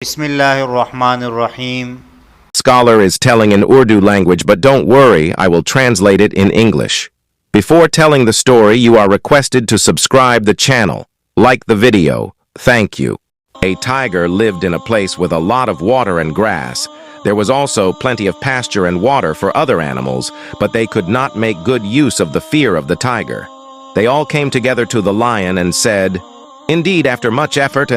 Bismillahirrahmanirrahim. Scholar is telling in Urdu language, but don't worry, I will translate it in English. Before telling the story, you are requested to subscribe the channel, like the video. Thank you. A tiger lived in a place with a lot of water and grass. There was also plenty of pasture and water for other animals, but they could not make good use of the fear of the tiger. They all came together to the lion and said, "Indeed, after much effort,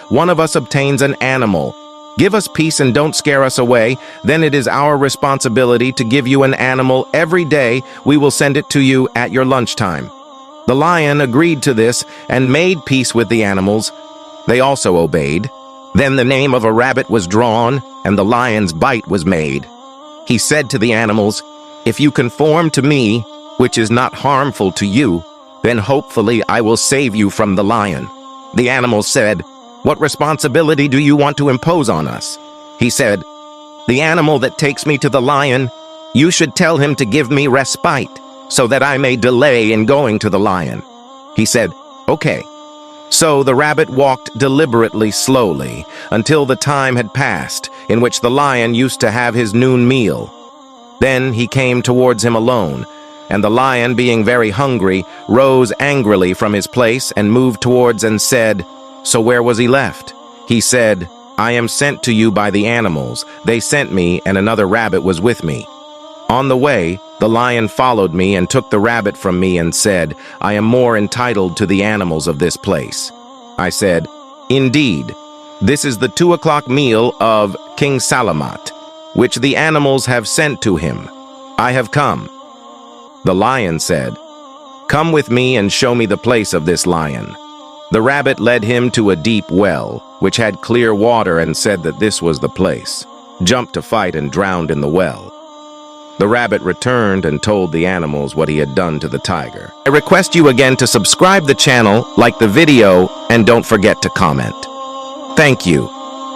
one of us obtains an animal. Give us peace and don't scare us away, then it is our responsibility to give you an animal every day. We will send it to you at your lunchtime." The lion agreed to this and made peace with the animals. They also obeyed. Then the name of a rabbit was drawn, and the lion's bite was made. He said to the animals, "If you conform to me, which is not harmful to you, then hopefully I will save you from the lion." The animals said, "What responsibility do you want to impose on us?" He said, "The animal that takes me to the lion, you should tell him to give me respite, so that I may delay in going to the lion." He said, "Okay." So the rabbit walked deliberately slowly until the time had passed in which the lion used to have his noon meal. Then he came towards him alone, and the lion, being very hungry, rose angrily from his place and moved towards and said, "So where was he left?" He said, "I am sent to you by the animals. They sent me, and another rabbit was with me. On the way, the lion followed me and took the rabbit from me and said, 'I am more entitled to the animals of this place.' I said, 'Indeed, this is the 2 o'clock meal of King Salamat, which the animals have sent to him. I have come." The lion said, "Come with me and show me the place of this lion." The rabbit led him to a deep well, which had clear water, and said that this was the place, jumped to fight and drowned in the well. The rabbit returned and told the animals what he had done to the tiger. I request you again to subscribe the channel, like the video, and don't forget to comment. Thank you.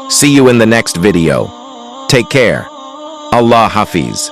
See you in the next video. Take care. Allah Hafiz.